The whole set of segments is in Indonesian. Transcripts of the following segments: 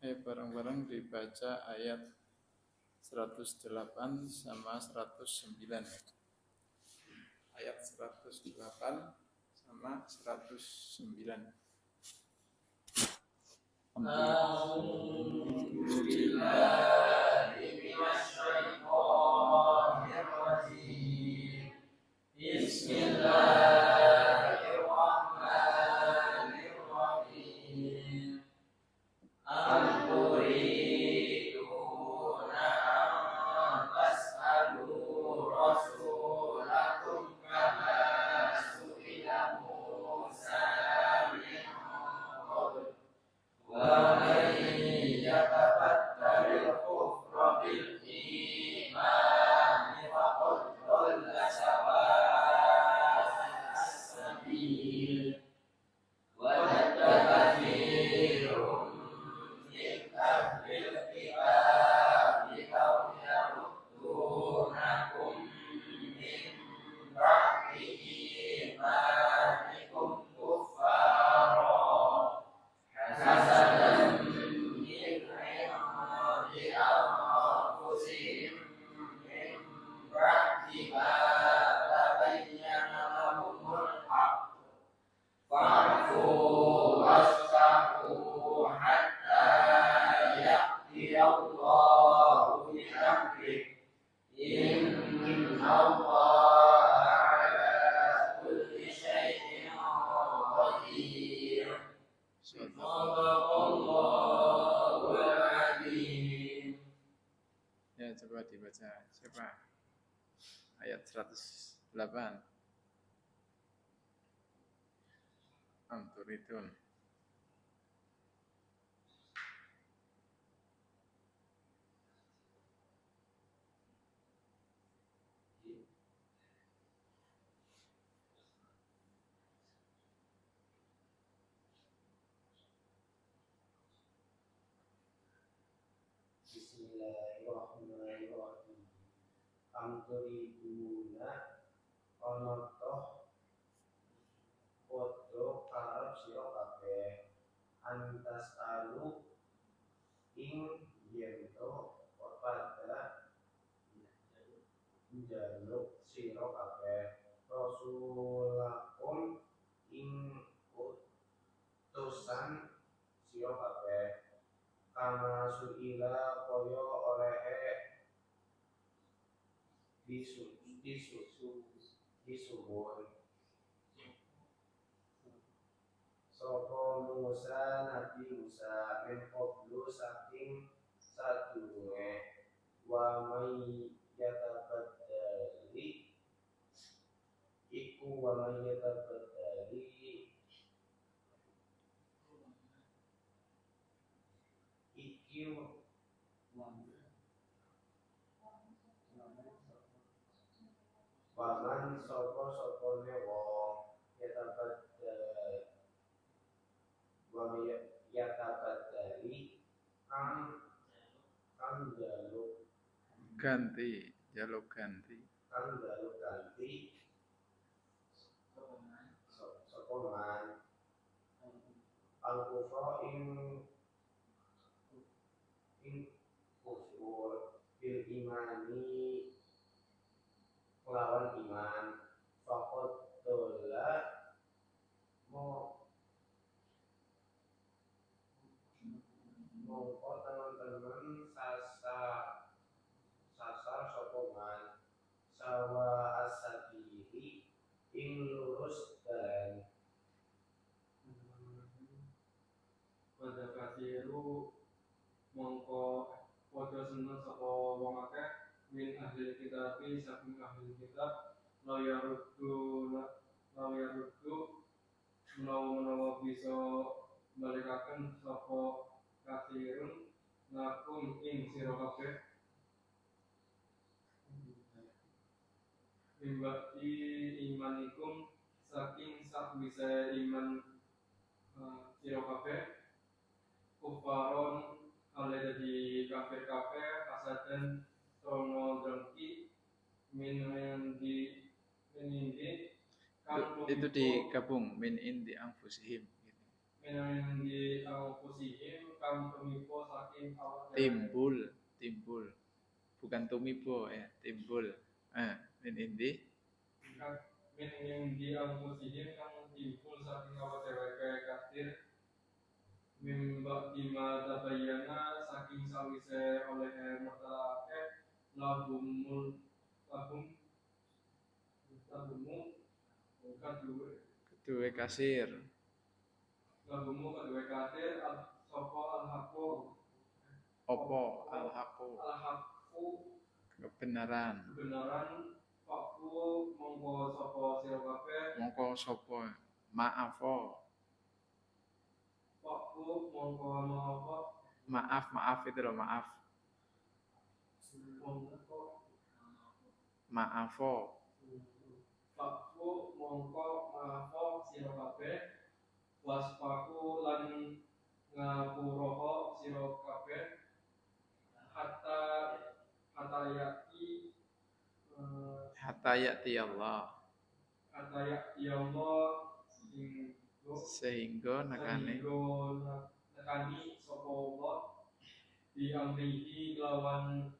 Bareng-bareng dibaca ayat 108 sama 109. Ayat 108 sama 109. Ya, coba dibaca. Siapa? Ayat 108. Anturidun. Bismillahirrahmanirrahim. Amturiduna ana toh padha karep sira kabeh antas alu ing yen to pada njaluk sira kabeh rasulakum ing utusan sira kabeh kama suila kaya olehe disuwun sapa Musa Nabi Musa min qablu saking sadurunge wa may yatabaddali iku wa may yatabaddali iki waman sapa-sapane wong yatabaddali kang jaluk Ganti, jaluk ganti. Sapa man al-kufra ing kufur bil imani lawan iman faqad dola mongko teman-teman sasar sapa man sawa asabili ing lurus dalan pada kasiru mongko padha seneng sapa wong akeh min ahli kitab saking ahli kitab lawyaruddu menawa bisa balikaken sapa kasirun lakum ing sira kabeh bimbati imanikum saking sakwise iman sira kabeh kufaron ale dadi kafir kabeh asaden tono dengki minindi Itu digabung min indi anfusihim gitu. di anfusihim kam tumipo saking awak timbul bukan tumibo ya, timbul min indi min di anfusihim kam timbul saking awak dheweke kafir mimba dima tabayyana saking sawise oleh mertalake lahumul lahumu kedua kasir lahumu kedua kafir sapa al-haqu opo al-haqu kebenaran waktu mongko sapa sira kabeh mongko sapa maafo waktu mongko maaf itu loh maafo waktu mongko maafo sira kabeh waspaku lan ngapuroho sira kabeh hatta yati Allah sehingga nekani sapa Allah di amrihi lawan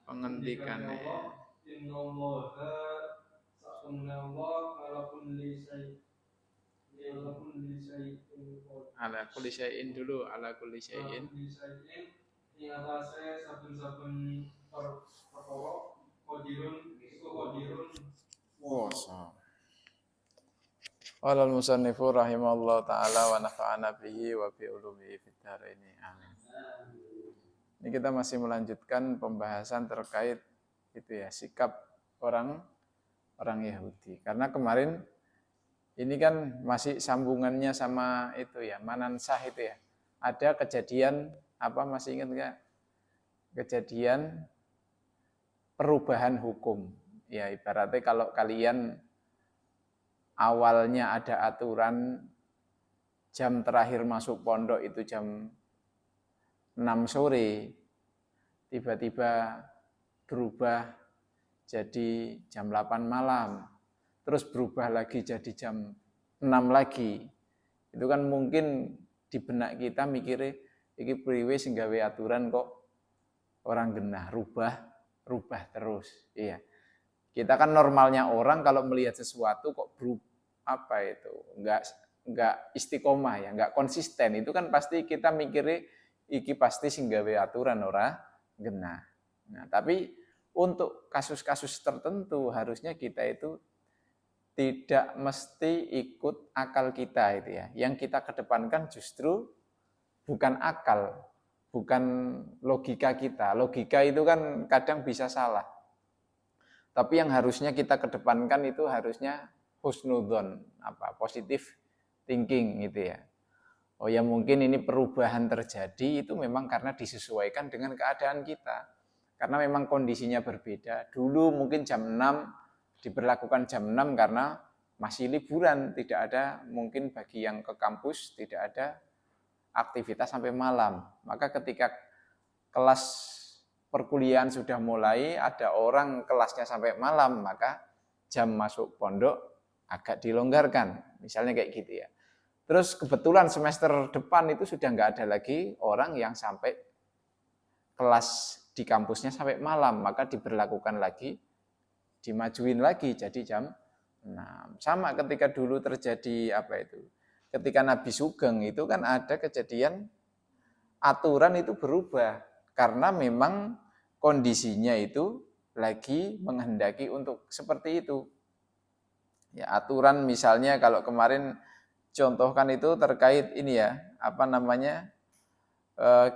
pengendikane innallaha sa'unallah ala kulli syai'in ala kulli syai'in dulu ala kulli syai'in ing atase saben-saben perkara qadirun wasa. Qala al-musannifu rahimallahu taala wa nafa'ana bihi wa bi ulumihi fid dharain. Amin. Ini kita masih melanjutkan pembahasan terkait itu ya, sikap orang Yahudi. Karena kemarin ini kan masih sambungannya sama itu ya, Manansah itu ya. Ada kejadian apa masih ingat enggak? Kejadian perubahan hukum. Ya ibaratnya kalau kalian awalnya ada aturan jam terakhir masuk pondok itu jam 6 sore, tiba-tiba berubah jadi jam 8 malam, terus berubah lagi jadi jam 6 lagi. Itu kan mungkin di benak kita mikirnya, iki priwe sing gawe aturan kok orang genah, rubah terus. Iya. Kita kan normalnya orang kalau melihat sesuatu kok enggak istiqomah ya, enggak konsisten. Itu kan pasti kita mikirnya iki pasti sing gawe aturan ora genah. Nah, tapi untuk kasus-kasus tertentu harusnya kita itu tidak mesti ikut akal kita itu ya. Yang kita kedepankan justru bukan akal, bukan logika kita. Logika itu kan kadang bisa salah. Tapi yang harusnya kita kedepankan itu harusnya husnudzon, positif thinking gitu ya. Oh ya mungkin ini perubahan terjadi itu memang karena disesuaikan dengan keadaan kita. Karena memang kondisinya berbeda. Dulu mungkin jam 6 diberlakukan jam 6 karena masih liburan, tidak ada mungkin bagi yang ke kampus tidak ada aktivitas sampai malam. Maka ketika kelas perkuliahan sudah mulai, ada orang kelasnya sampai malam, maka jam masuk pondok agak dilonggarkan. Misalnya kayak gitu ya. Terus kebetulan semester depan itu sudah nggak ada lagi orang yang sampai kelas di kampusnya sampai malam, maka diberlakukan lagi, dimajuin lagi jadi jam 6. Sama ketika dulu terjadi ketika Nabi Sugeng itu kan ada kejadian aturan itu berubah karena memang kondisinya itu lagi menghendaki untuk seperti itu. Ya, aturan misalnya kalau kemarin contohkan itu terkait ini ya,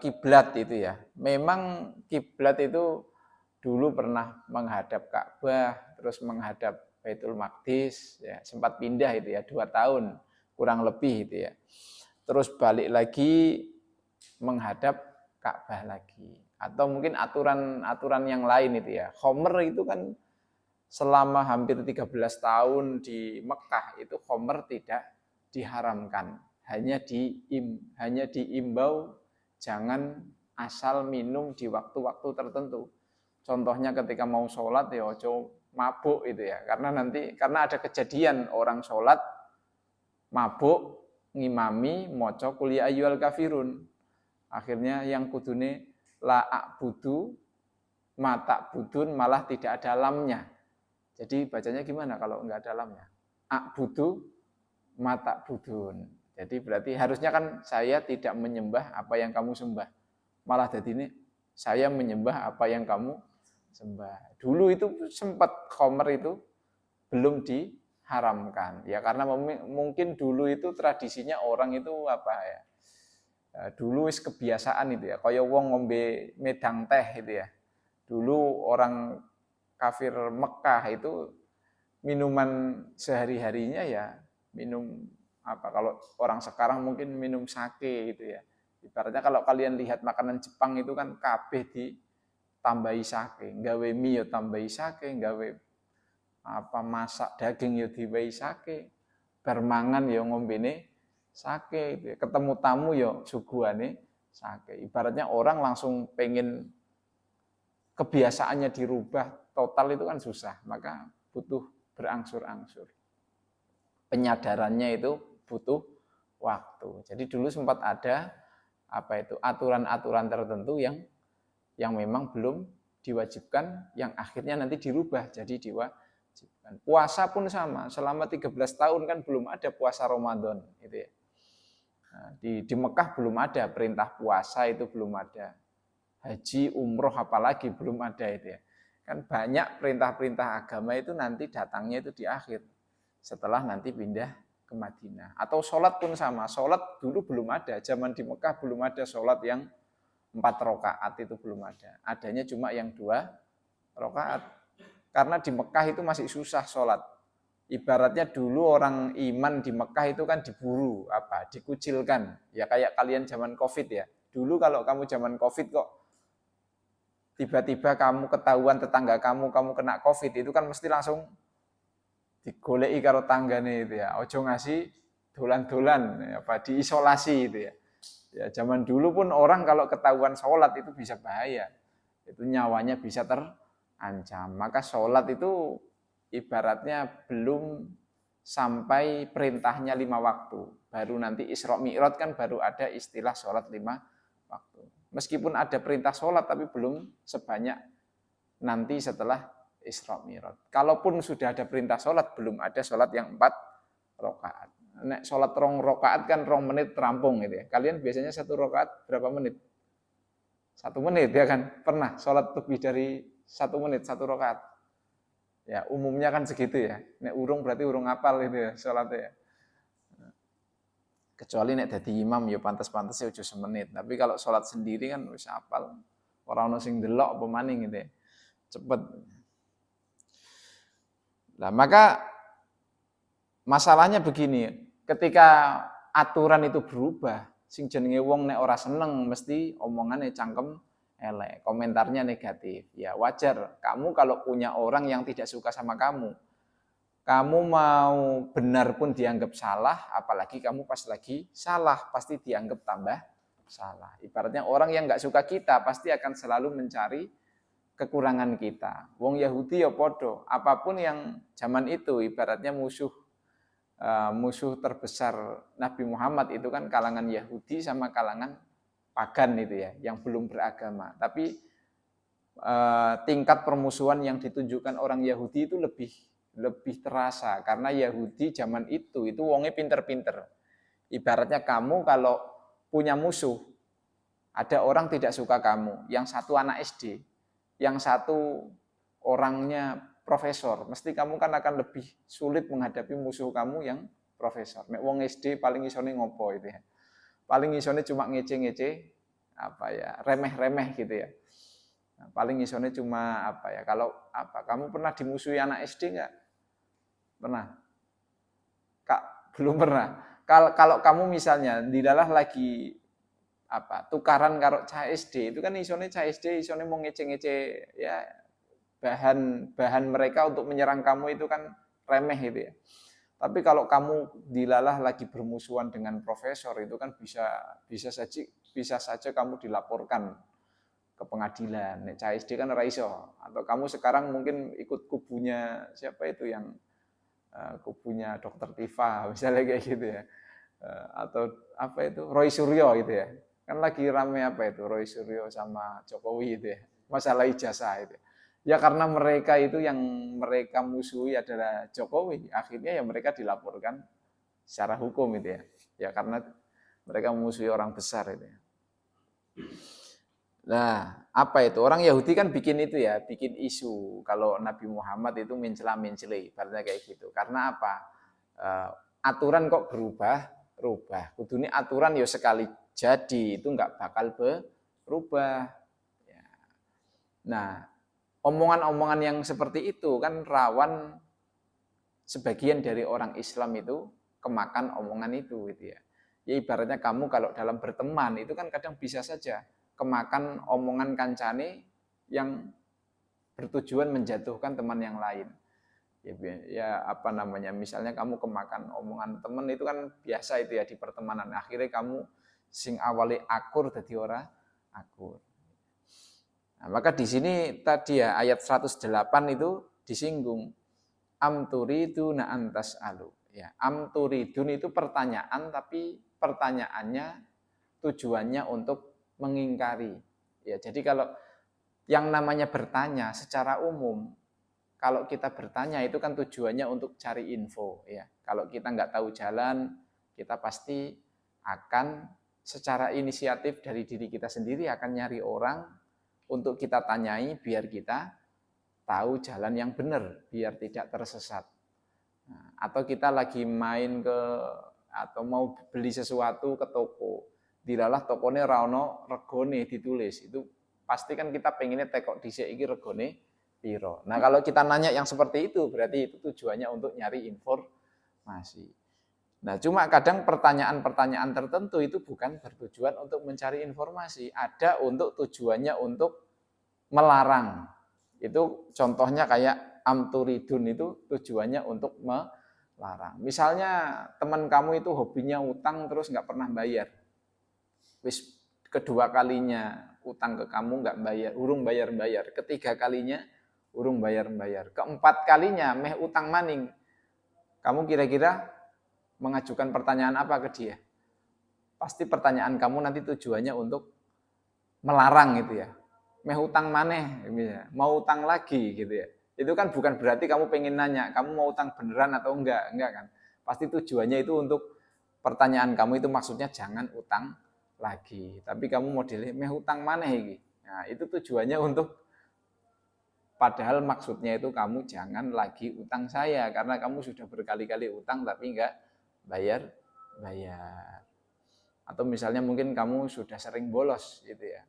kiblat itu ya. Memang kiblat itu dulu pernah menghadap Ka'bah, terus menghadap Baitul Maqdis, ya, sempat pindah itu ya 2 tahun kurang lebih itu ya. Terus balik lagi menghadap Ka'bah lagi. Atau mungkin aturan yang lain itu ya. Khomer itu kan selama hampir 13 tahun di Mekah itu khomer tidak diharamkan. Hanya diimbau jangan asal minum di waktu-waktu tertentu. Contohnya ketika mau sholat ya ojo mabuk itu ya. Karena ada kejadian orang sholat mabuk ngimami maca qul ya ayyuhal kafirun. Akhirnya yang kudune la a'budu mata budun malah tidak ada lamnya. Jadi bacanya gimana kalau enggak ada lamnya? A'budu mata budun. Jadi berarti harusnya kan saya tidak menyembah apa yang kamu sembah. Malah jadi ini saya menyembah apa yang kamu sembah. Dulu itu sempat khamr itu belum diharamkan. Ya karena mungkin dulu itu tradisinya orang itu apa ya? Dulu wis kebiasaan itu ya, kaya wong ngombe medang teh itu ya. Dulu orang kafir Mekah itu minuman sehari-harinya ya minum apa, kalau orang sekarang mungkin minum sake gitu ya. Ibaratnya kalau kalian lihat makanan Jepang itu kan kabeh ditambahi sake, gawe mie yo tambahi sake, gawe apa masak daging yo diwehi sake, bermangan yo ngombene sake, gitu ya. Ketemu tamu yo suguhane sake. Ibaratnya orang langsung pengen kebiasaannya dirubah total itu kan susah, maka butuh berangsur-angsur. Penyadarannya itu butuh waktu. Jadi dulu sempat ada apa itu aturan-aturan tertentu yang memang belum diwajibkan, yang akhirnya nanti dirubah jadi diwajibkan. Puasa pun sama, selama 13 tahun kan belum ada puasa Ramadan gitu ya. Nah, di Mekah belum ada perintah puasa, itu belum ada. Haji, umroh apalagi belum ada itu ya. Kan banyak perintah-perintah agama itu nanti datangnya itu di akhir, setelah nanti pindah ke Madinah. Atau sholat pun sama, sholat dulu belum ada, zaman di Mekah belum ada sholat yang 4 rakaat, itu belum ada. Adanya cuma yang 2 rakaat. Karena di Mekah itu masih susah sholat. Ibaratnya dulu orang iman di Mekah itu kan diburu, dikucilkan. Ya kayak kalian zaman Covid ya. Dulu kalau kamu zaman Covid kok tiba-tiba kamu ketahuan tetangga kamu kena Covid, itu kan mesti langsung digoleki karo tanggane itu ya. Ojo ngasih dolan-dolan diisolasi itu ya. Ya zaman dulu pun orang kalau ketahuan sholat itu bisa bahaya. Itu nyawanya bisa terancam. Maka sholat itu ibaratnya belum sampai perintahnya 5 waktu. Baru nanti Isra Mi'raj kan baru ada istilah sholat 5 waktu. Meskipun ada perintah sholat tapi belum sebanyak nanti setelah Isra Mi'raj. Kalaupun sudah ada perintah sholat, belum ada sholat yang 4 rakaat. Nek sholat 2 rakaat kan 2 menit terampung gitu ya. Kalian biasanya 1 rakaat berapa menit? 1 menit ya kan? Pernah sholat lebih dari 1 menit 1 rakaat? Ya umumnya kan segitu ya. Nek urung berarti urung apal itu ya sholatnya ya. Kecuali nek dadi imam ya pantes-pantes ya udah semenit. Tapi kalau sholat sendiri kan wis apal. Ora ono sing delok apa maning gitu ya. Cepet. Nah, maka masalahnya begini, ketika aturan itu berubah, sing jenenge wong nek ora seneng mesti omongane cangkem elek, komentarnya negatif. Ya wajar, kamu kalau punya orang yang tidak suka sama kamu mau benar pun dianggap salah, apalagi kamu pas lagi salah, pasti dianggap tambah salah. Ibaratnya orang yang nggak suka kita pasti akan selalu mencari kekurangan kita. Wong Yahudi ya podo, apapun yang zaman itu ibaratnya musuh terbesar Nabi Muhammad itu kan kalangan Yahudi sama kalangan pagan itu ya, yang belum beragama. Tapi tingkat permusuhan yang ditunjukkan orang Yahudi itu lebih terasa, karena Yahudi zaman itu wongnya pinter-pinter. Ibaratnya kamu kalau punya musuh, ada orang tidak suka kamu, yang satu anak SD, yang satu orangnya profesor, mesti kamu kan akan lebih sulit menghadapi musuh kamu yang profesor. Nek wong SD paling isone ngopo itu ya. Paling isone cuma ngece-ngece, remeh-remeh gitu ya. Nah, paling isone cuma kalau kamu pernah dimusuhi anak SD enggak? Pernah? Kak, belum pernah. Kalau kamu misalnya dilalah lagi tukaran karo cah SD, itu kan isone cah SD isone mau ngece-ngece ya, bahan mereka untuk menyerang kamu itu kan remeh itu ya. Tapi kalau kamu dilalah lagi bermusuhan dengan profesor, itu kan bisa saja kamu dilaporkan ke pengadilan. Nek cah SD kan ora iso. Atau kamu sekarang mungkin ikut kubunya siapa itu yang kubunya Dokter Tifa misalnya kayak gitu ya. Atau apa itu Roy Suryo gitu ya. Kan lagi rame apa itu Roy Suryo sama Jokowi itu ya. Masalah ijazah itu. Ya karena mereka itu yang mereka musuhi adalah Jokowi, akhirnya ya mereka dilaporkan secara hukum itu ya. Ya karena mereka memusuhi orang besar itu ya. Nah, apa itu? Orang Yahudi kan bikin itu ya, bikin isu kalau Nabi Muhammad itu mencela-mencela, ibaratnya kayak gitu. Karena apa? Aturan kok berubah. Kudune aturan ya sekali jadi itu nggak bakal berubah. Ya. Nah, omongan-omongan yang seperti itu kan rawan sebagian dari orang Islam itu kemakan omongan itu gitu ya. Ya ibaratnya kamu kalau dalam berteman itu kan kadang bisa saja kemakan omongan kancane yang bertujuan menjatuhkan teman yang lain. Ya apa namanya, misalnya kamu kemakan omongan teman itu kan biasa itu ya di pertemanan. Akhirnya kamu sing awali akur dadi ora akur. Nah, maka di sini tadi ya ayat 108 itu disinggung am turiduna antas alu. Ya, am turidun itu pertanyaan tapi pertanyaannya tujuannya untuk mengingkari. Ya, jadi kalau yang namanya bertanya secara umum, kalau kita bertanya itu kan tujuannya untuk cari info. Ya, kalau kita nggak tahu jalan, kita pasti akan secara inisiatif dari diri kita sendiri akan nyari orang untuk kita tanyai biar kita tahu jalan yang benar, biar tidak tersesat. Nah, atau kita lagi main ke atau mau beli sesuatu ke toko, dilalah tokonya rano regone ditulis, itu pasti kan kita pengennya tekok dhisik iki regone piro. Nah, kalau kita nanya yang seperti itu berarti itu tujuannya untuk nyari informasi. Nah, cuma kadang pertanyaan-pertanyaan tertentu itu bukan bertujuan untuk mencari informasi, ada untuk tujuannya untuk melarang. Itu contohnya kayak amturidun itu tujuannya untuk melarang. Misalnya teman kamu itu hobinya utang terus nggak pernah bayar. Wis kedua kalinya utang ke kamu nggak bayar, urung bayar-bayar. Ketiga kalinya urung bayar-bayar. Keempat kalinya meh utang maning. Kamu kira-kira mengajukan pertanyaan apa ke dia? Pasti pertanyaan kamu nanti tujuannya untuk melarang gitu ya. Meh utang maneh, mau utang lagi gitu ya. Itu kan bukan berarti kamu pengen nanya, kamu mau utang beneran atau enggak kan. Pasti tujuannya itu untuk pertanyaan kamu itu maksudnya jangan utang lagi. Tapi kamu modelnya meh utang maneh iki. Nah, itu tujuannya untuk padahal maksudnya itu kamu jangan lagi utang saya karena kamu sudah berkali-kali utang tapi enggak bayar. Atau misalnya mungkin kamu sudah sering bolos gitu ya.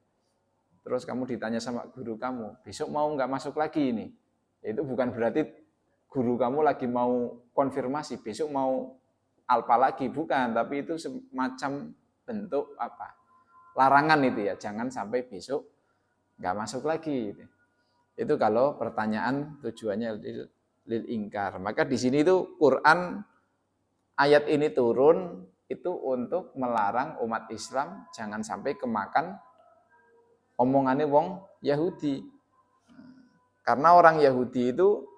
Terus kamu ditanya sama guru kamu, besok mau nggak masuk lagi ini? Itu bukan berarti guru kamu lagi mau konfirmasi, besok mau alpa lagi, bukan. Tapi itu semacam bentuk apa? Larangan itu ya, jangan sampai besok nggak masuk lagi. Itu kalau pertanyaan tujuannya lil ingkar. Maka di sini itu Quran ayat ini turun itu untuk melarang umat Islam jangan sampai kemakan omongannya wong Yahudi. Karena orang Yahudi itu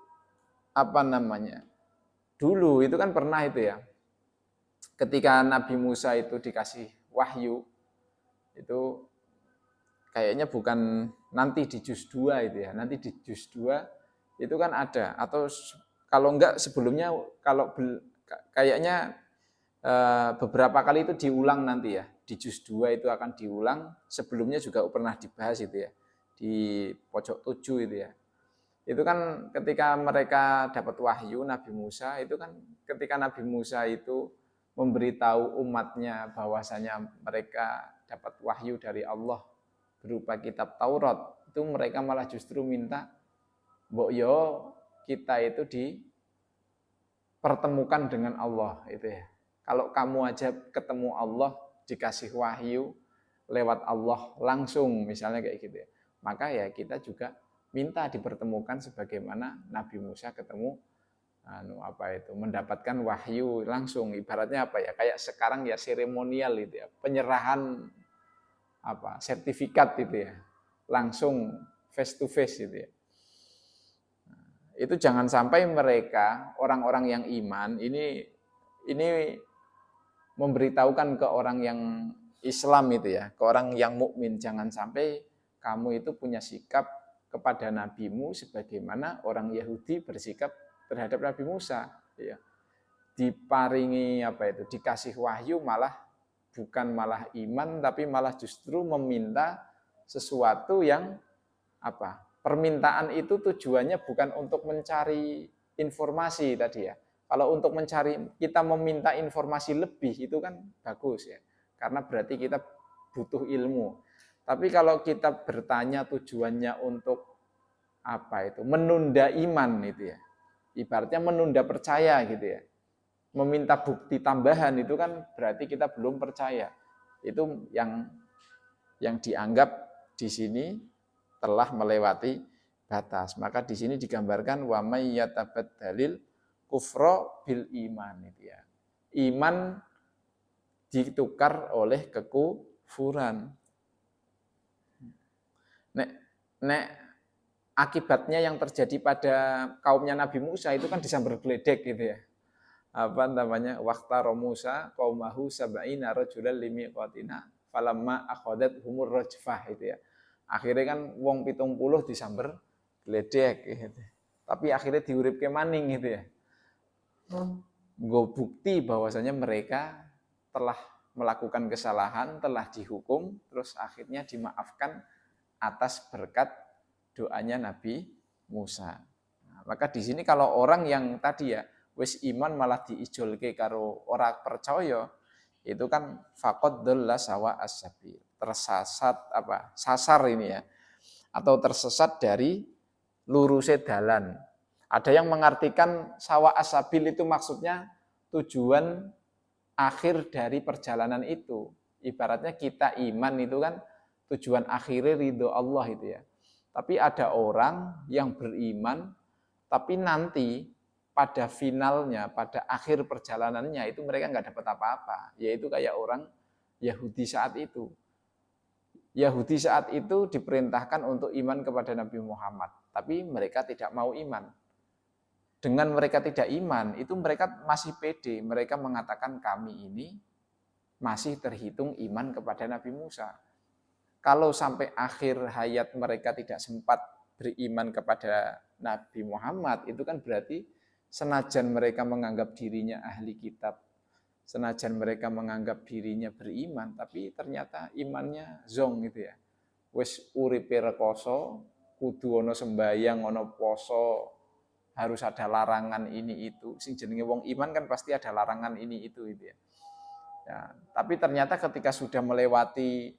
apa namanya? Dulu itu kan pernah itu ya. Ketika Nabi Musa itu dikasih wahyu itu kayaknya bukan nanti di juz 2 itu ya. Nanti di juz 2 itu kan ada atau kalau enggak sebelumnya kalau kayaknya beberapa kali itu diulang nanti ya. Di juz 2 itu akan diulang, sebelumnya juga pernah dibahas itu ya. Di pojok 7 itu ya. Itu kan ketika mereka dapat wahyu Nabi Musa, itu kan ketika Nabi Musa itu memberitahu umatnya bahwasanya mereka dapat wahyu dari Allah berupa kitab Taurat, itu mereka malah justru minta, mbok yo kita itu dipertemukan dengan Allah itu ya. Kalau kamu aja ketemu Allah, dikasih wahyu lewat Allah langsung misalnya kayak gitu ya. Maka ya kita juga minta dipertemukan sebagaimana Nabi Musa ketemu mendapatkan wahyu langsung. Ibaratnya apa ya? Kayak sekarang ya seremonial itu ya, penyerahan sertifikat itu ya. langsung face to face gitu ya. Itu jangan sampai mereka orang-orang yang iman ini memberitahukan ke orang yang Islam itu ya, ke orang yang mukmin, jangan sampai kamu itu punya sikap kepada nabimu sebagaimana orang Yahudi bersikap terhadap Nabi Musa ya. Diparingi dikasih wahyu malah bukan malah iman tapi malah justru meminta sesuatu yang permintaan itu tujuannya bukan untuk mencari informasi tadi ya. Kalau untuk kita meminta informasi lebih itu kan bagus ya. Karena berarti kita butuh ilmu. Tapi kalau kita bertanya tujuannya untuk menunda iman itu ya. Ibaratnya menunda percaya gitu ya. Meminta bukti tambahan itu kan berarti kita belum percaya. Itu yang dianggap di sini telah melewati batas. Maka di sini digambarkan wa may yatabaddalil kufra bil iman itu ya. Iman ditukar oleh kekufuran. Nek akibatnya yang terjadi pada kaumnya Nabi Musa itu kan disambar geledek gitu ya. Waqtara Musa qaumahu sab'ina rajulan limiqatina falamma akhadat humur rajfah itu ya. Akhirnya kan wong 70 disamber gledek gitu. Tapi akhirnya diuripke maning gitu ya. Nggo bukti bahwasanya mereka telah melakukan kesalahan, telah dihukum, terus akhirnya dimaafkan atas berkat doanya Nabi Musa. Nah, maka di sini kalau orang yang tadi ya wis iman malah diijolke karo ora percaya, itu kan faqad dhalla sawa as-sabil. Tersasat sasar ini ya. Atau tersesat dari lurusnya dalan. Ada yang mengartikan sawa as-sabil itu maksudnya tujuan akhir dari perjalanan itu. Ibaratnya kita iman itu kan tujuan akhirnya ridho Allah itu ya. Tapi ada orang yang beriman tapi nanti pada finalnya, pada akhir perjalanannya itu mereka nggak dapat apa-apa. Yaitu kayak orang Yahudi saat itu. Yahudi saat itu diperintahkan untuk iman kepada Nabi Muhammad. Tapi mereka tidak mau iman. Dengan mereka tidak iman, itu mereka masih pede. Mereka mengatakan kami ini masih terhitung iman kepada Nabi Musa. Kalau sampai akhir hayat mereka tidak sempat beriman kepada Nabi Muhammad, itu kan berarti senajan mereka menganggap dirinya ahli kitab, senajan mereka menganggap dirinya beriman, tapi ternyata imannya zong gitu ya. Wis uripe rekoso, kudu ana sembayang, ana poso, harus ada larangan ini itu. Sing jenenge wong iman kan pasti ada larangan ini itu gitu ya. Ya, tapi ternyata ketika sudah melewati,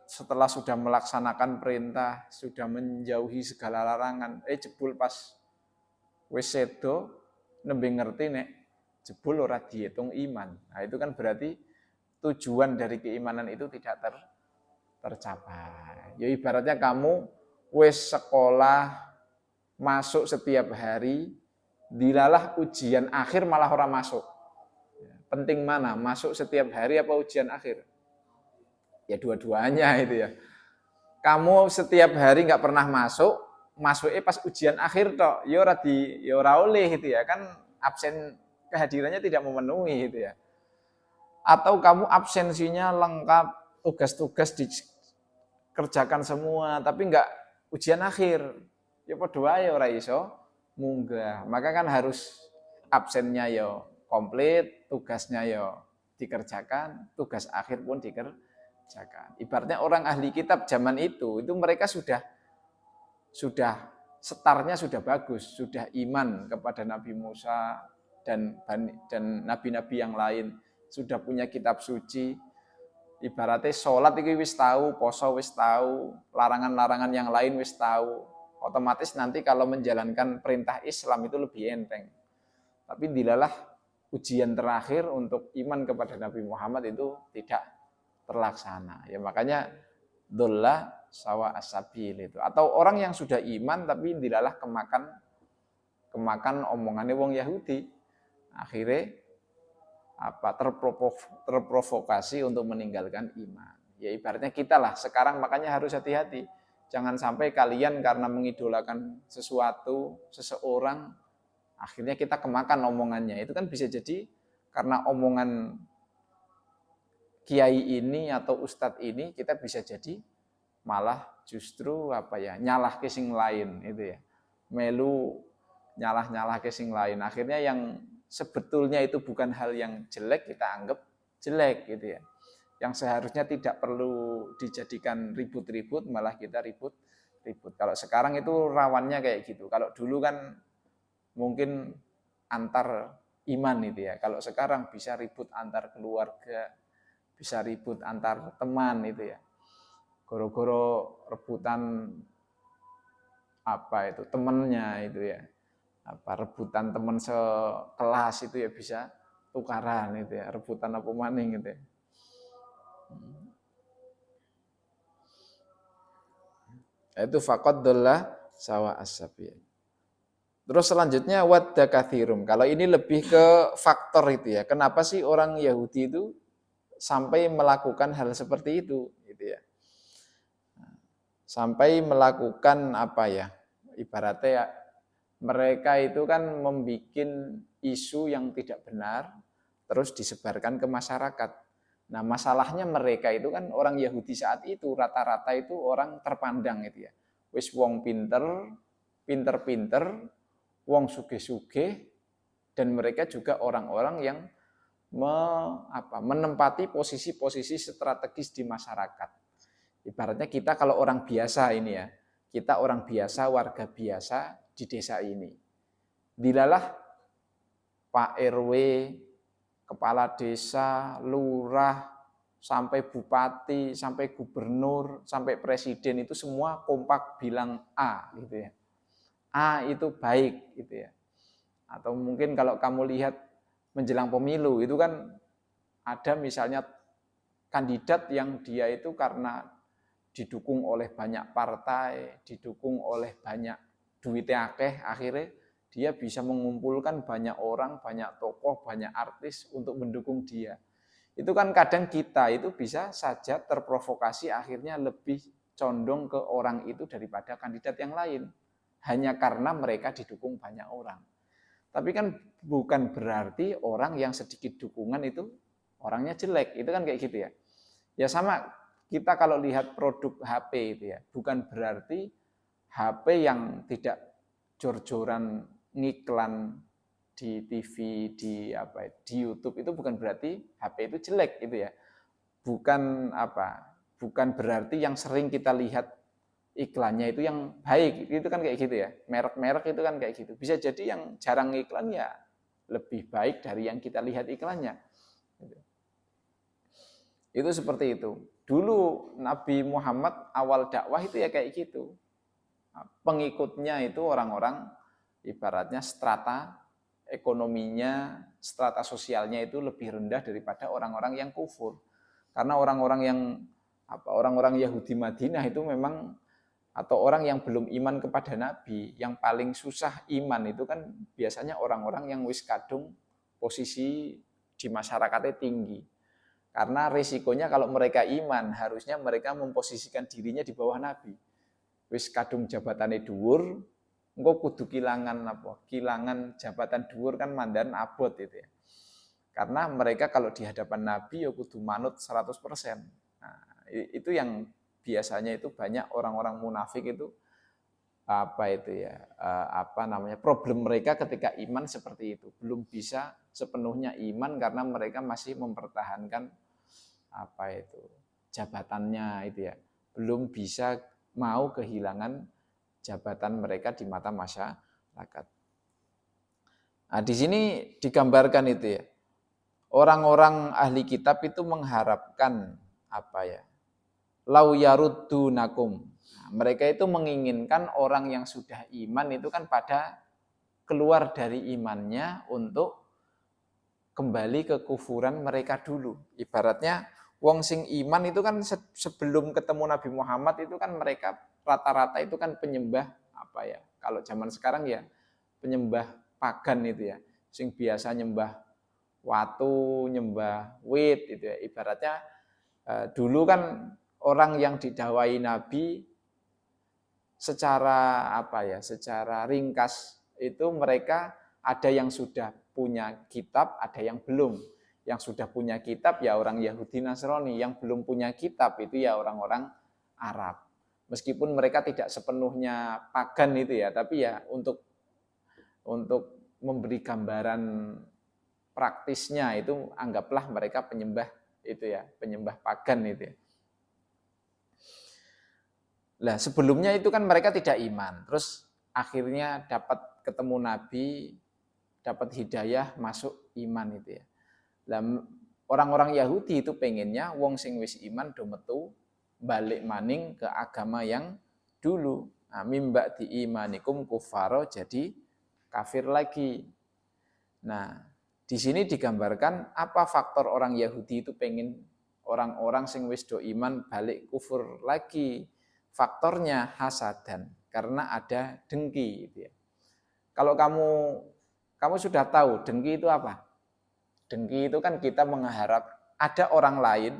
setelah sudah melaksanakan perintah, sudah menjauhi segala larangan, jebul pas wis sedo nembe ngerti nek jebul ora dihitung iman. Nah, itu kan berarti tujuan dari keimanan itu tidak tercapai. Ya ibaratnya kamu wis sekolah masuk setiap hari, dilalah ujian akhir malah ora masuk. Penting mana? Masuk setiap hari apa ujian akhir? Ya dua-duanya itu ya. Kamu setiap hari nggak pernah masuknya pas ujian akhir toh, ya ora oleh gitu ya, kan absen kehadirannya tidak memenuhi gitu ya. Atau kamu absensinya lengkap, tugas-tugas dikerjakan semua, tapi nggak ujian akhir, ya padha wae ora iso munggah. Maka kan harus absennya ya komplit, tugasnya ya dikerjakan, tugas akhir pun dikerjakan. Ibaratnya orang ahli kitab zaman itu mereka sudah setarnya sudah bagus, sudah iman kepada Nabi Musa dan nabi-nabi yang lain, sudah punya kitab suci. Ibaratnya sholat itu wis tahu, poso wis tahu, larangan-larangan yang lain wis tahu. Otomatis nanti kalau menjalankan perintah Islam itu lebih enteng. Tapi dilalah ujian terakhir untuk iman kepada Nabi Muhammad itu tidak terlaksana. Ya makanya dhalla sawa as-sabil itu. Atau orang yang sudah iman tapi dilalah kemakan omongannya wong Yahudi. Akhirnya terprovokasi untuk meninggalkan iman. Ya ibaratnya kita lah sekarang, makanya harus hati-hati. Jangan sampai kalian karena mengidolakan sesuatu, seseorang, akhirnya kita kemakan omongannya. Itu kan bisa jadi karena omongan kiai ini atau ustadz ini, kita bisa jadi malah justru nyalah ke sing lain itu ya. Melu nyalah-nyalah ke sing lain. Akhirnya yang sebetulnya itu bukan hal yang jelek kita anggap jelek gitu ya. Yang seharusnya tidak perlu dijadikan ribut-ribut, malah kita ribut-ribut. Kalau sekarang itu rawannya kayak gitu. Kalau dulu kan mungkin antar iman itu ya. Kalau sekarang bisa ribut antar keluarga, bisa ribut antar teman itu ya. Goro-goro rebutan temennya itu ya. Rebutan teman sekelas itu ya bisa tukaran itu ya. Rebutan apa maning gitu ya. Itu faqad dhalla sawa as-sabil. Terus selanjutnya wadda kathirum. Kalau ini lebih ke faktor itu ya. Kenapa sih orang Yahudi itu sampai melakukan hal seperti itu gitu ya. Sampai melakukan ibaratnya mereka itu kan membuat isu yang tidak benar terus disebarkan ke masyarakat. Nah, masalahnya mereka itu kan orang Yahudi saat itu rata-rata itu orang terpandang itu ya. Wis wong pinter-pinter, wong sugih-sugih, dan mereka juga orang-orang yang menempati posisi-posisi strategis di masyarakat. Ibaratnya kita kalau orang biasa ini ya, kita orang biasa, warga biasa di desa ini. Dilalah Pak RW, kepala desa, lurah, sampai bupati, sampai gubernur, sampai presiden itu semua kompak bilang A gitu ya. A itu baik gitu ya. Atau mungkin kalau kamu lihat menjelang pemilu itu kan ada misalnya kandidat yang dia itu karena didukung oleh banyak partai, didukung oleh banyak duitnya akeh, akhirnya dia bisa mengumpulkan banyak orang, banyak tokoh, banyak artis untuk mendukung dia. Itu kan kadang kita itu bisa saja terprovokasi akhirnya lebih condong ke orang itu daripada kandidat yang lain. Hanya karena mereka didukung banyak orang. Tapi kan bukan berarti orang yang sedikit dukungan itu orangnya jelek. Itu kan kayak gitu ya. Ya sama kita kalau lihat produk HP itu ya, bukan berarti HP yang tidak jor-joran ngiklan di TV, di YouTube itu bukan berarti HP itu jelek gitu ya. Bukan berarti yang sering kita lihat iklannya itu yang baik, itu kan kayak gitu ya. Merek-merek itu kan kayak gitu. Bisa jadi yang jarang iklan ya lebih baik dari yang kita lihat iklannya. Itu seperti itu. Dulu Nabi Muhammad awal dakwah itu ya kayak gitu. Pengikutnya itu orang-orang ibaratnya strata ekonominya, strata sosialnya itu lebih rendah daripada orang-orang yang kufur. Karena orang-orang Yahudi Madinah itu memang atau orang yang belum iman kepada Nabi, yang paling susah iman itu kan biasanya orang-orang yang wis kadung posisi di masyarakatnya tinggi. Karena risikonya kalau mereka iman, harusnya mereka memposisikan dirinya di bawah Nabi. Wis kadung jabatannya dhuwur, engko kudu kilangan jabatan dhuwur kan mandan abot itu ya. Karena mereka kalau di hadapan Nabi ya kudu manut 100%. Nah, itu yang biasanya itu banyak orang-orang munafik itu problem mereka ketika iman seperti itu, belum bisa sepenuhnya iman karena mereka masih mempertahankan jabatannya itu ya, belum bisa mau kehilangan jabatan mereka di mata masyarakat. Nah, di sini digambarkan itu ya, orang-orang ahli kitab itu mengharapkan lau yaruddunakum. Mereka itu menginginkan orang yang sudah iman itu kan pada keluar dari imannya untuk kembali ke kufuran mereka dulu. Ibaratnya wong sing iman itu kan sebelum ketemu Nabi Muhammad itu kan mereka rata-rata itu kan penyembah kalau zaman sekarang ya penyembah pagan itu ya. Sing biasa nyembah watu, nyembah wit itu ya. Ibaratnya Dulu kan orang yang didawai Nabi secara secara ringkas itu mereka ada yang sudah punya kitab, ada yang belum. Yang sudah punya kitab ya orang Yahudi Nasrani, yang belum punya kitab itu ya orang-orang Arab. Meskipun mereka tidak sepenuhnya pagan itu ya, tapi ya untuk memberi gambaran praktisnya itu anggaplah mereka penyembah itu ya, penyembah pagan itu ya. Lah sebelumnya itu kan mereka tidak iman, terus akhirnya dapat ketemu Nabi, dapat hidayah, masuk iman itu ya. Lah orang-orang Yahudi itu pengennya wong sing wis iman do metu balik maning ke agama yang dulu. Nah, mimba di imanikum kufaro jadi kafir lagi. Nah, di sini digambarkan apa faktor orang Yahudi itu pengen orang-orang sing wis do iman balik kufur lagi. Faktornya hasadan, karena ada dengki gitu ya. Kalau kamu sudah tahu dengki itu apa? Dengki itu kan kita mengharap ada orang lain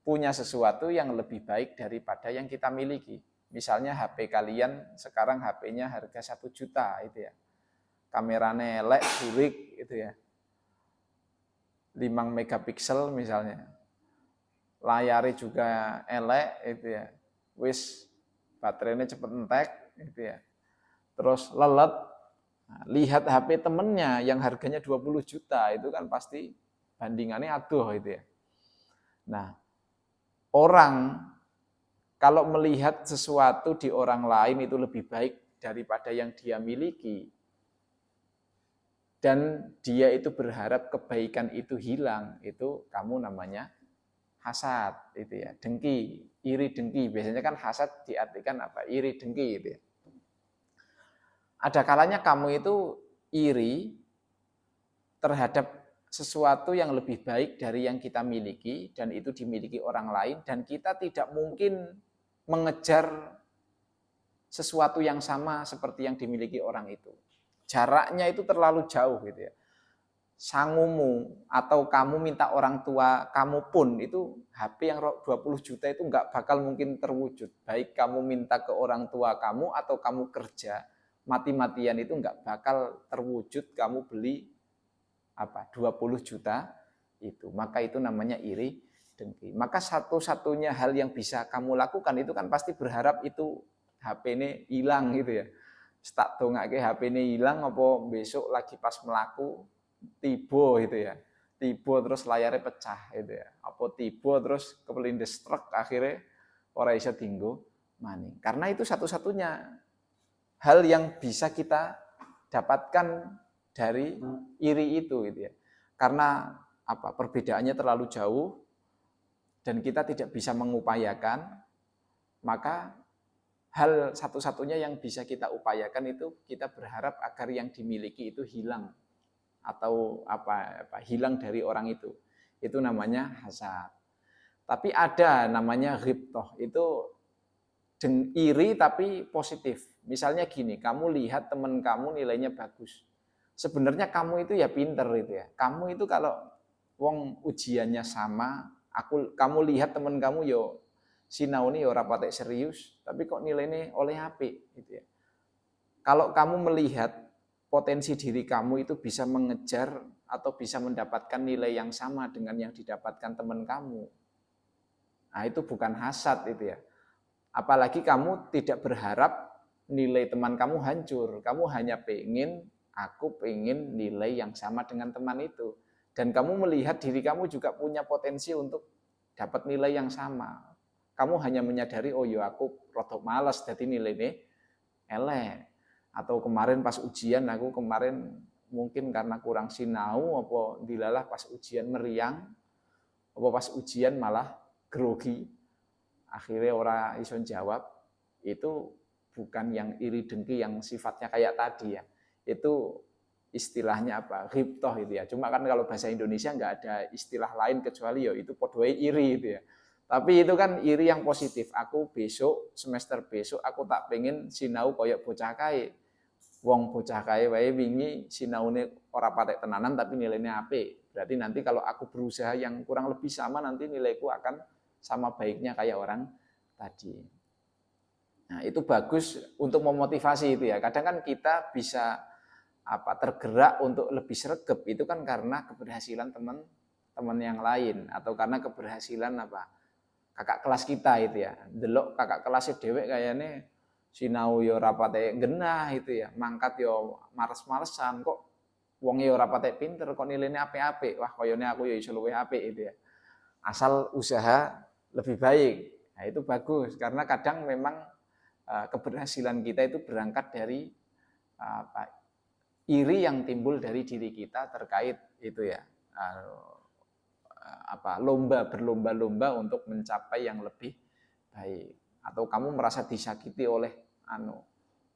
punya sesuatu yang lebih baik daripada yang kita miliki. Misalnya HP kalian sekarang HP-nya harga 1 juta itu ya. Kameranya elek, burik itu ya. 5 megapiksel misalnya. Layarnya juga elek itu ya. Wis baterainya cepet entek gitu ya. Terus lelet. Nah, lihat HP temennya yang harganya 20 juta itu kan pasti bandingannya aduh itu ya. Nah, orang kalau melihat sesuatu di orang lain itu lebih baik daripada yang dia miliki dan dia itu berharap kebaikan itu hilang, itu kamu namanya hasad itu ya, dengki, iri dengki. Biasanya kan hasad diartikan apa? Iri dengki itu ya. Ada kalanya kamu itu iri terhadap sesuatu yang lebih baik dari yang kita miliki dan itu dimiliki orang lain dan kita tidak mungkin mengejar sesuatu yang sama seperti yang dimiliki orang itu. Jaraknya itu terlalu jauh gitu ya. Sangumu atau kamu minta orang tua kamu pun itu HP yang 20 juta itu nggak bakal mungkin terwujud. Baik kamu minta ke orang tua kamu atau kamu kerja, mati-matian itu nggak bakal terwujud kamu beli 20 juta itu. Maka itu namanya iri dengki. Maka satu-satunya hal yang bisa kamu lakukan itu kan pasti berharap itu HP ini hilang gitu ya. Tak dongake HP ini hilang apa besok lagi pas melaku tiba gitu ya. Tiba terus layarnya pecah gitu ya. Apa tiba terus kepelindes truk akhirnya ora iso dienggo maning. Karena itu satu-satunya hal yang bisa kita dapatkan dari iri itu gitu ya. Karena perbedaannya terlalu jauh dan kita tidak bisa mengupayakan, maka hal satu-satunya yang bisa kita upayakan itu kita berharap agar yang dimiliki itu hilang atau hilang dari orang itu. Itu namanya hasad. Tapi ada namanya ghibthah, itu iri tapi positif. Misalnya gini, kamu lihat teman kamu nilainya bagus. Sebenarnya kamu itu ya pinter itu ya. Kamu itu kalau wong ujiannya sama, kamu lihat teman kamu yo sinau ini ora patek serius, tapi kok nilainya oleh HP gitu ya. Kalau kamu melihat potensi diri kamu itu bisa mengejar atau bisa mendapatkan nilai yang sama dengan yang didapatkan teman kamu. Nah, itu bukan hasad itu ya. Apalagi kamu tidak berharap nilai teman kamu hancur. Kamu hanya aku pengen nilai yang sama dengan teman itu. Dan kamu melihat diri kamu juga punya potensi untuk dapat nilai yang sama. Kamu hanya menyadari, oh ya aku rodok malas jadi nilainya elek. Atau kemarin pas ujian aku mungkin karena kurang sinau, apa dilalah pas ujian meriang, apa pas ujian malah grogi. Akhirnya orang iso jawab, itu bukan yang iri dengki yang sifatnya kayak tadi ya. Itu istilahnya ghibthah itu ya. Cuma kan kalau bahasa Indonesia nggak ada istilah lain kecuali ya itu podoe iri itu ya. Tapi itu kan iri yang positif. Aku semester besok aku tak pengen sinau koyok bocah kae. Wong bocah kae wae wingi sinaune ora patek tenanan tapi nilainya apik. Berarti nanti kalau aku berusaha yang kurang lebih sama nanti nilaiku akan sama baiknya kayak orang tadi. Nah, itu bagus untuk memotivasi itu ya. Kadang kan kita bisa tergerak untuk lebih sregep itu kan karena keberhasilan teman-teman yang lain atau karena keberhasilan kakak kelas kita itu ya. Delok kakak kelas dhewe kayaknya sinau yo ora patek genah itu ya. Mangkat yo males-malesan kok wong yo ora patek pinter kok nilainya apik-apik. Wah, koyone aku yo iso luwih apik itu ya. Asal usaha lebih baik. Nah, itu bagus karena kadang memang keberhasilan kita itu berangkat dari iri yang timbul dari diri kita terkait itu ya berlomba-lomba untuk mencapai yang lebih baik atau kamu merasa disakiti oleh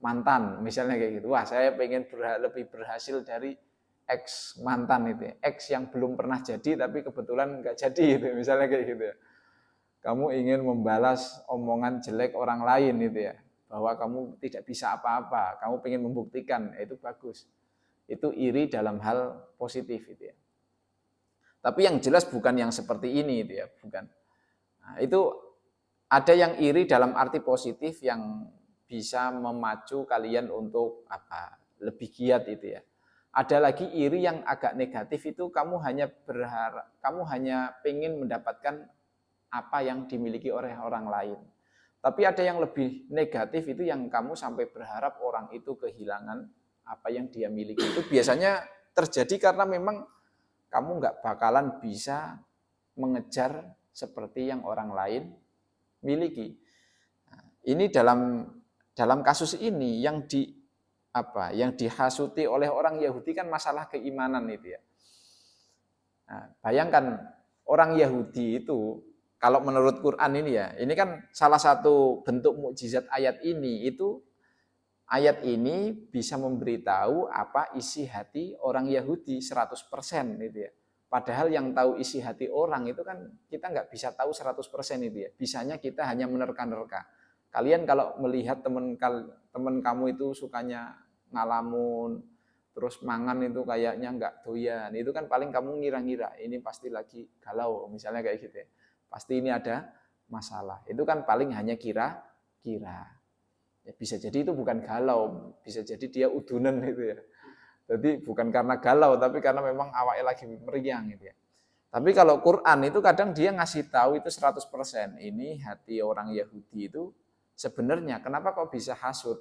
mantan misalnya kayak gitu. Wah, saya pengen lebih berhasil dari ex mantan itu ya. Ex yang belum pernah jadi tapi kebetulan nggak jadi itu misalnya kayak gitu ya. Kamu ingin membalas omongan jelek orang lain itu ya, bahwa kamu tidak bisa apa-apa, kamu ingin membuktikan, itu bagus. Itu iri dalam hal positif itu ya. Tapi yang jelas bukan yang seperti ini itu ya, bukan. Nah, itu ada yang iri dalam arti positif yang bisa memacu kalian untuk lebih giat itu ya. Ada lagi iri yang agak negatif itu kamu hanya berharap, kamu hanya pengen mendapatkan apa yang dimiliki oleh orang lain. Tapi ada yang lebih negatif itu yang kamu sampai berharap orang itu kehilangan apa yang dia miliki. Itu biasanya terjadi karena memang kamu nggak bakalan bisa mengejar seperti yang orang lain miliki. Nah, ini dalam kasus ini yang dihasuti oleh orang Yahudi kan masalah keimanan itu ya. Nah, bayangkan orang Yahudi itu kalau menurut Quran ini ya, ini kan salah satu bentuk mukjizat ayat ini itu ayat ini bisa memberitahu apa isi hati orang Yahudi 100% gitu ya. Padahal yang tahu isi hati orang itu kan kita nggak bisa tahu 100% itu ya. Bisanya kita hanya menerka-nerka. Kalian kalau melihat teman kamu itu sukanya ngalamun, terus mangan itu kayaknya nggak doyan, itu kan paling kamu ngira-ngira ini pasti lagi galau, misalnya kayak gitu ya. Pasti ini ada masalah. Itu kan paling hanya kira-kira. Ya, bisa jadi itu bukan galau, bisa jadi dia udunan gitu ya. Jadi bukan karena galau, tapi karena memang awalnya lagi meriang gitu ya. Tapi kalau Quran itu kadang dia ngasih tahu itu 100%. Ini hati orang Yahudi itu sebenarnya kenapa kok bisa hasut?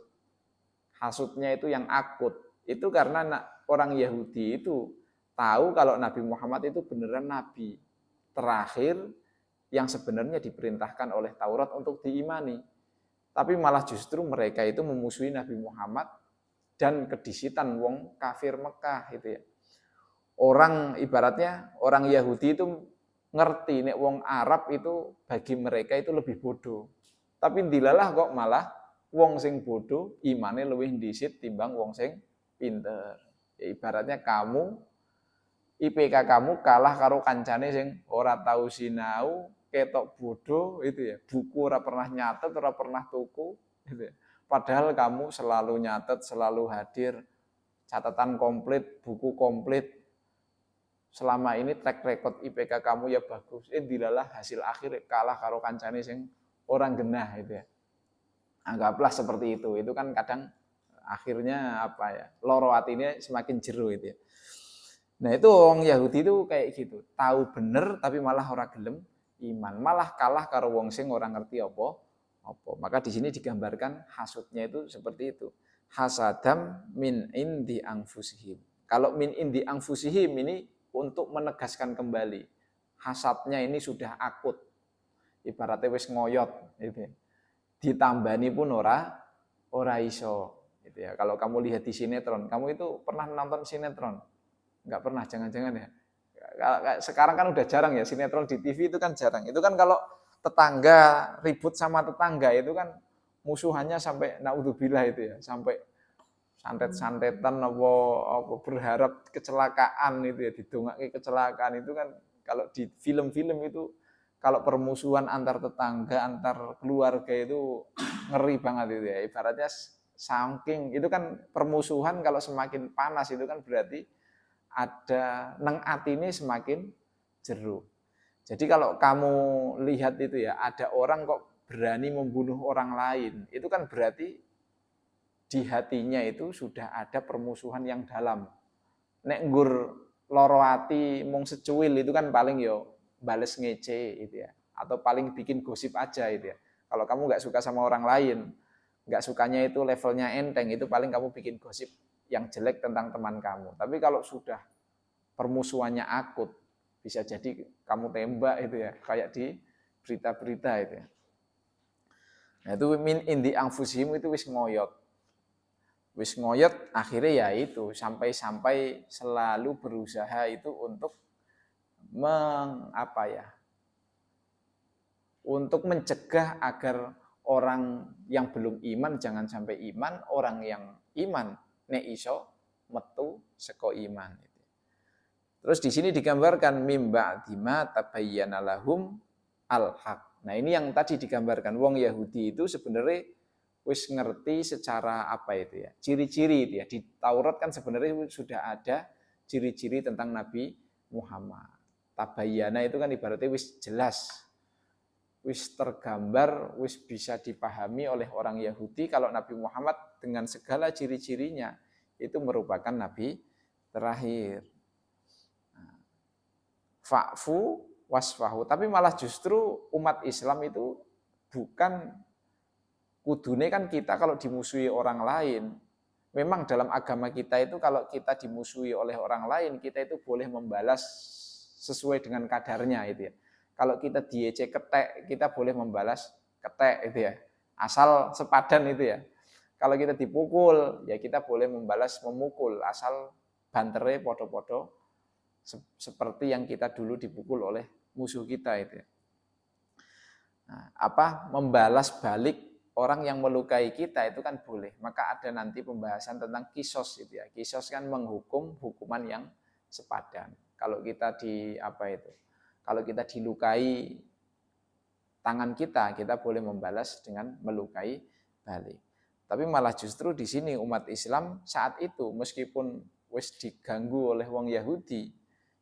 Hasutnya itu yang akut. Itu karena orang Yahudi itu tahu kalau Nabi Muhammad itu beneran Nabi terakhir yang sebenarnya diperintahkan oleh Taurat untuk diimani. Tapi malah justru mereka itu memusuhi Nabi Muhammad dan kedisitan wong kafir Mekah itu ya. Orang ibaratnya orang Yahudi itu ngerti nek wong Arab itu bagi mereka itu lebih bodoh. Tapi dilalah kok malah wong sing bodoh imane luwih dhisit timbang wong sing pinter. Ya, ibaratnya kamu IPK kamu kalah karo kancane sing ora tahu sinau, ketok bodoh itu ya. Buku ora pernah nyatet, ora pernah tuku gitu ya. Padahal kamu selalu nyatet, selalu hadir, catatan komplit, buku komplit. Selama ini track record IPK kamu ya bagus. Dilalah hasil akhir kalah karo kancane sing orang genah itu ya. Anggaplah seperti itu. Itu kan kadang akhirnya loro atine semakin jeru itu ya. Nah, itu orang Yahudi itu kayak gitu, tahu bener tapi malah ora gelem iman, malah kalah karo wong sing ora ngerti apa. Maka di sini digambarkan hasudnya itu seperti itu. Hasadam min indi anfusihim. Kalau min indi anfusihim ini untuk menegaskan kembali. Hasadnya ini sudah akut. Ibaratnya wis ngoyot gitu ya. Ditambani pun ora iso gitu ya. Kalau kamu lihat di sinetron, kamu itu pernah nonton sinetron? Enggak pernah, jangan-jangan ya. Sekarang kan udah jarang ya, sinetron di TV itu kan jarang. Itu kan kalau tetangga ribut sama tetangga itu kan musuhannya sampai naudzubillah itu ya, sampai santet-santetan apa berharap kecelakaan itu ya, didongake kecelakaan itu kan kalau di film-film itu kalau permusuhan antar tetangga, antar keluarga itu ngeri banget itu ya. Ibaratnya saking itu kan permusuhan kalau semakin panas itu kan berarti ada neng atine semakin jeru. Jadi kalau kamu lihat itu ya, ada orang kok berani membunuh orang lain, itu kan berarti di hatinya itu sudah ada permusuhan yang dalam. Nek nggur loro ati mung secuil itu kan paling yo bales ngece itu ya, atau paling bikin gosip aja itu ya. Kalau kamu nggak suka sama orang lain, nggak sukanya itu levelnya enteng, itu paling kamu bikin gosip yang jelek tentang teman kamu. Tapi kalau sudah permusuhannya akut, bisa jadi kamu tembak itu ya, kayak di berita-berita itu ya. Nah itu min indi angfusihim itu wis ngoyot akhirnya ya itu sampai selalu berusaha itu untuk untuk mencegah agar orang yang belum iman jangan sampai iman, orang yang iman nek iso metu seko iman. Terus di sini digambarkan mimba dima tabayyana lahum al-haq. Nah ini yang tadi digambarkan, wong Yahudi itu sebenarnya wis ngerti secara apa itu ya, ciri-ciri itu ya. Di Taurat kan sebenarnya sudah ada ciri-ciri tentang Nabi Muhammad. Tabayyana itu kan ibaratnya wis jelas, wis tergambar, wis bisa dipahami oleh orang Yahudi kalau Nabi Muhammad dengan segala ciri-cirinya itu merupakan Nabi terakhir. Fa'fu wasfahu. Tapi malah justru umat Islam itu bukan kudune kan kita kalau dimusuhi orang lain. Memang dalam agama kita itu kalau kita dimusuhi oleh orang lain, kita itu boleh membalas sesuai dengan kadarnya itu ya. Kalau kita diece ketek, kita boleh membalas ketek itu ya. Asal sepadan itu ya. Kalau kita dipukul, ya kita boleh membalas memukul asal bantere podo-podo seperti yang kita dulu dipukul oleh musuh kita itu ya. Nah, membalas balik orang yang melukai kita itu kan boleh. Maka ada nanti pembahasan tentang kisos itu ya. Kisos kan menghukum hukuman yang sepadan. Kalau kita kalau kita dilukai tangan kita boleh membalas dengan melukai balik. Tapi malah justru di sini umat Islam saat itu meskipun wis diganggu oleh wong Yahudi,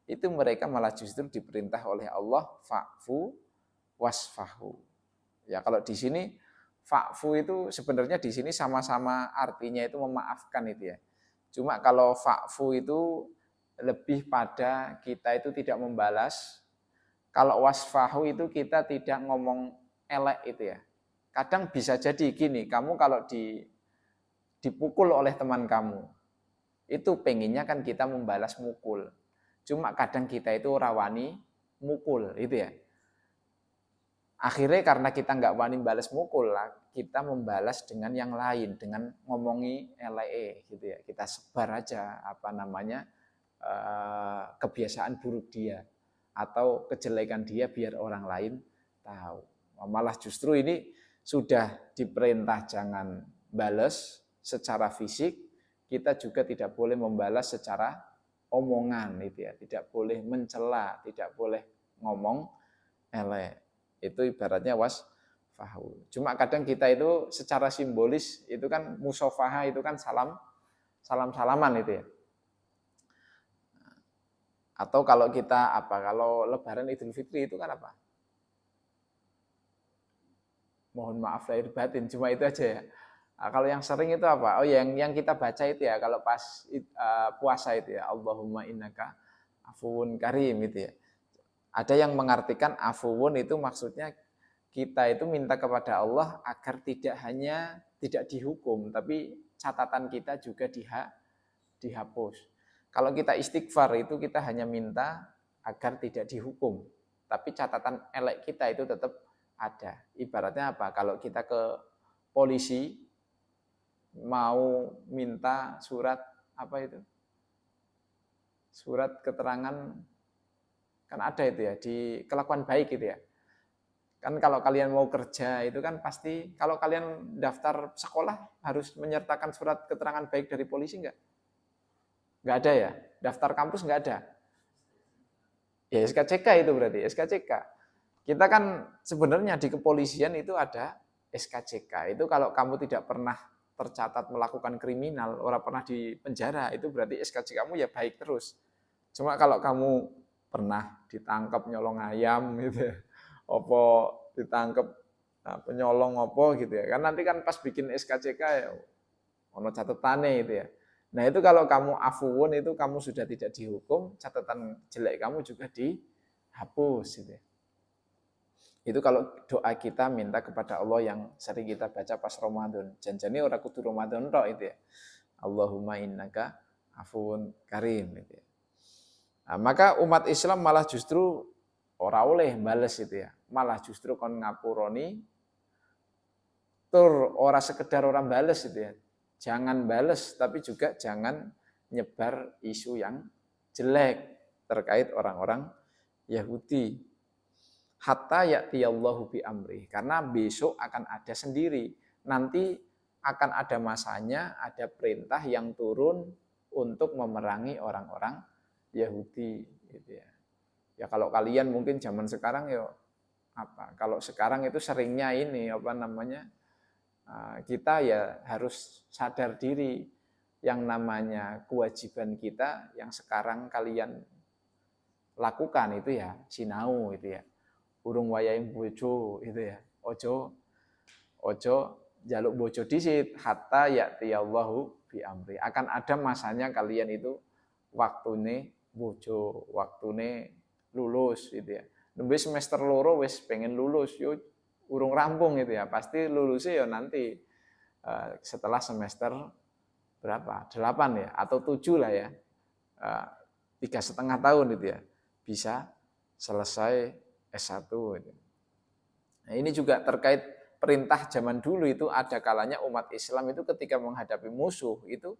itu mereka malah justru diperintah oleh Allah fa'fu wasfahu. Ya kalau di sini fa'fu itu sebenarnya di sini sama-sama artinya itu memaafkan itu ya. Cuma kalau fa'fu itu lebih pada kita itu tidak membalas. Kalau wasfahu itu kita tidak ngomong elek itu ya. Kadang bisa jadi gini, kamu kalau dipukul oleh teman kamu, itu pengennya kan kita membalas mukul. Cuma kadang kita itu rawani mukul, itu ya. Akhirnya karena kita nggak wani balas mukul lah, kita membalas dengan yang lain, dengan ngomongi LE gitu ya. Kita sebar aja kebiasaan buruk dia atau kejelekan dia biar orang lain tahu. Malah justru ini sudah diperintah jangan balas secara fisik, kita juga tidak boleh membalas secara omongan itu ya, tidak boleh mencela, tidak boleh ngomong elek. Itu ibaratnya wasfahu. Cuma kadang kita itu secara simbolis itu kan musafaha itu kan salam-salaman itu ya. Atau kalau kita kalau Lebaran Idul Fitri itu kan apa? Mohon maaf lahir batin, cuma itu aja ya. Nah, kalau yang sering itu apa? Oh, yang kita baca itu ya kalau pas puasa itu ya, Allahumma innaka afuwun karim itu ya. Ada yang mengartikan afuwun itu maksudnya kita itu minta kepada Allah agar tidak dihukum, tapi catatan kita juga dihapus. Kalau kita istighfar itu kita hanya minta agar tidak dihukum, tapi catatan elek kita itu tetap ada. Ibaratnya apa? Kalau kita ke polisi mau minta surat surat keterangan, kan ada itu ya di kelakuan baik gitu ya. Kan kalau kalian mau kerja itu kan pasti kalau kalian daftar sekolah harus menyertakan surat keterangan baik dari polisi enggak? Enggak ada ya? Daftar kampus enggak ada? Ya SKCK itu berarti, SKCK. Kita kan sebenarnya di kepolisian itu ada SKCK. Itu kalau kamu tidak pernah tercatat melakukan kriminal, orang pernah di penjara, itu berarti SKCK kamu ya baik terus. Cuma kalau kamu pernah ditangkap nyolong ayam gitu ya, apa ditangkap penyolong apa gitu ya, kan nanti kan pas bikin SKCK ya ono catatane itu ya. Nah itu kalau kamu afuun itu kamu sudah tidak dihukum, catatan jelek kamu juga dihapus gitu ya. Itu kalau doa kita minta kepada Allah yang sering kita baca pas Ramadan. Janjane ora kudu Ramadan tok itu ya. Allahumma innaka afuun karim gitu ya. Nah, maka umat Islam malah justru ora oleh bales itu ya. Malah justru kon ngapuroni tur ora sekedar orang bales itu ya. Jangan bales tapi juga jangan nyebar isu yang jelek terkait orang-orang Yahudi. Hatta ya'tiyallahu bi amri, karena besok akan ada sendiri. Nanti akan ada masanya, ada perintah yang turun untuk memerangi orang-orang Yahudi gitu ya. Ya kalau kalian mungkin zaman sekarang ya apa? Kalau sekarang itu seringnya ini apa namanya? Kita ya harus sadar diri yang namanya kewajiban kita yang sekarang kalian lakukan itu ya sinau itu ya. Urung wayahe bojo itu ya. Ojo jaluk bojo disit hatta ya'tiyallahu bi amri. Akan ada masanya kalian itu waktune bojo, waktune lulus gitu ya. Nembe semester loro wis pengen lulus yo urung rampung gitu ya. Pasti lulusnya ya nanti setelah semester berapa? 8 ya atau 7 lah ya. 3,5 tahun itu ya. Bisa selesai S1 gitu. Nah, ini juga terkait perintah zaman dulu itu ada kalanya umat Islam itu ketika menghadapi musuh itu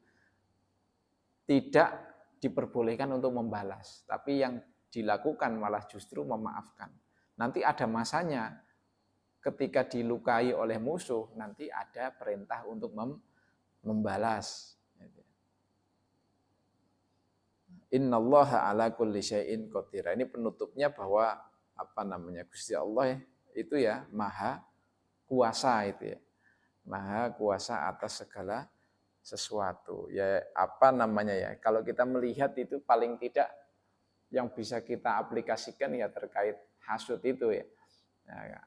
tidak diperbolehkan untuk membalas, tapi yang dilakukan malah justru memaafkan. Nanti ada masanya ketika dilukai oleh musuh, nanti ada perintah untuk membalas. Innallaha ala kulli syai'in qadir. Ini penutupnya bahwa apa namanya Gusti Allah itu ya maha kuasa itu ya. Maha kuasa atas segala sesuatu. Ya apa namanya ya? Kalau kita melihat itu paling tidak yang bisa kita aplikasikan ya terkait hasud itu ya. Nah,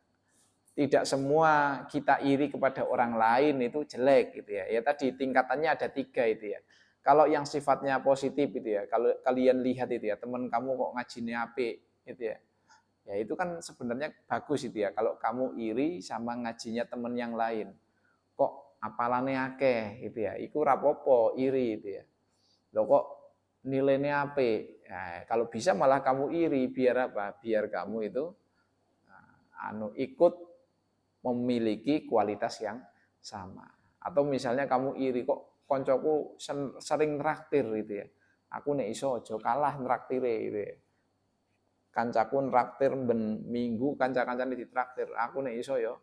tidak semua kita iri kepada orang lain itu jelek gitu ya. Ya tadi tingkatannya ada 3 itu ya. Kalau yang sifatnya positif itu ya, kalau kalian lihat itu ya, teman kamu kok ngajinya apik gitu ya. Ya itu kan sebenarnya bagus itu ya. Kalau kamu iri sama ngajinya teman yang lain, kok apalane akeh gitu ya. Iku rapopo iri itu ya. Loh kok nilainya apik. Nah, kalau bisa malah kamu iri biar apa? Biar kamu itu ikut memiliki kualitas yang sama. Atau misalnya kamu iri kok koncoku sering traktir gitu ya. Aku nek iso aja kalah traktire gitu ya. Kancaku traktir ben minggu kanca-kancane ditraktir. Aku nek iso ya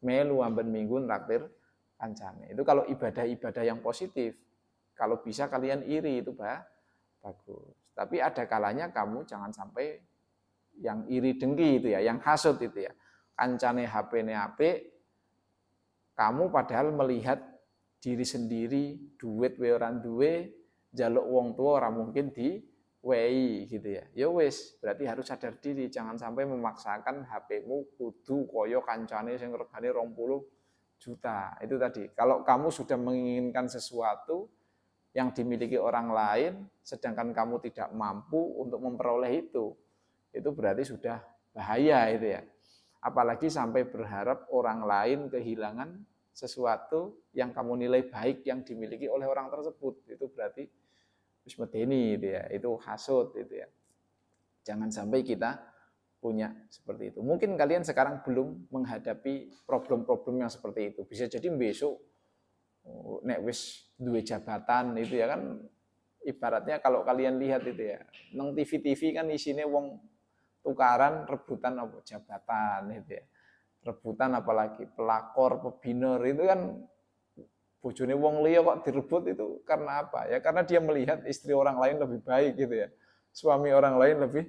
melu amben minggu traktir kancane. Itu kalau ibadah-ibadah yang positif. Kalau bisa kalian iri itu bagus. Tapi ada kalanya kamu jangan sampai yang iri dengki itu ya, yang hasud itu ya. Kancane HP-ne apik, kamu padahal melihat diri sendiri, duit we ora duwe, njaluk wong tua ora mungkin diwehi gitu ya. Ya wis, berarti harus sadar diri, jangan sampai memaksakan HP-mu kudu kaya kancane sing regane 20 juta. Itu tadi. Kalau kamu sudah menginginkan sesuatu yang dimiliki orang lain sedangkan kamu tidak mampu untuk memperoleh itu berarti sudah bahaya itu ya. Apalagi sampai berharap orang lain kehilangan sesuatu yang kamu nilai baik yang dimiliki oleh orang tersebut, itu berarti wis medeni itu ya, itu hasud itu ya. Jangan sampai kita punya seperti itu. Mungkin kalian sekarang belum menghadapi problem-problem yang seperti itu. Bisa jadi besok nek wis duwe jabatan itu ya kan, ibaratnya kalau kalian lihat itu ya, nang TV-TV kan isine wong tukaran rebutan apa jabatan itu ya. Rebutan apalagi pelakor, pebinor itu kan bojone wong liya kok direbut itu karena apa? Ya karena dia melihat istri orang lain lebih baik gitu ya. Suami orang lain lebih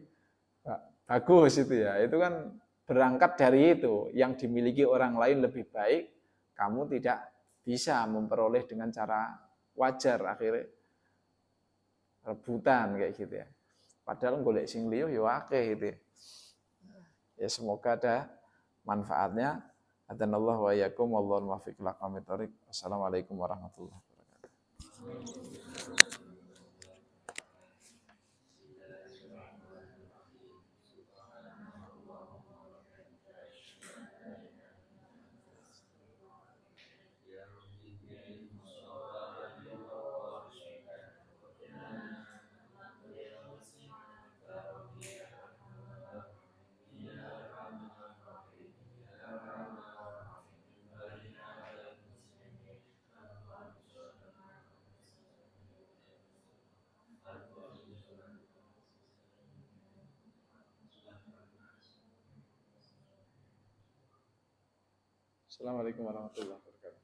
bagus itu ya. Itu kan berangkat dari itu, yang dimiliki orang lain lebih baik, kamu tidak bisa memperoleh dengan cara wajar, akhirnya rebutan kayak gitu ya. Padahal golek sing liya ya akeh gitu. Ya semoga ada manfaatnya. Hadanallahu wa iyyakum wallahul muwaffiq ila aqwamit thoriq. Wassalamualaikum warahmatullahi wabarakatuh. Assalamualaikum warahmatullahi wabarakatuh.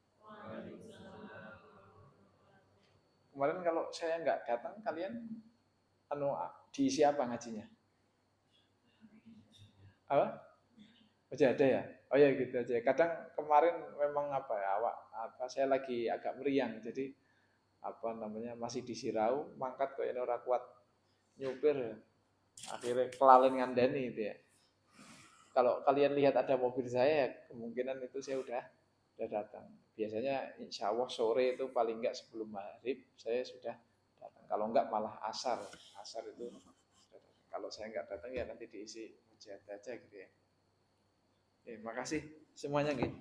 Kemarin kalau saya nggak datang, kalian diisi apa ngajinya? Apa? Aja ada ya? Oh ya gitu aja. Kadang kemarin memang apa ya, saya lagi agak meriang, jadi apa namanya masih disirau, mangkat kok ini orang kuat nyupir, akhirnya kelalen ngandani itu ya. Kalau kalian lihat ada mobil saya, kemungkinan itu saya udah datang. Biasanya insya Allah sore itu paling enggak sebelum maghrib saya sudah datang. Kalau enggak malah asar itu. Kalau saya enggak datang ya nanti diisi hujat aja gitu ya. Oke, makasih semuanya gitu.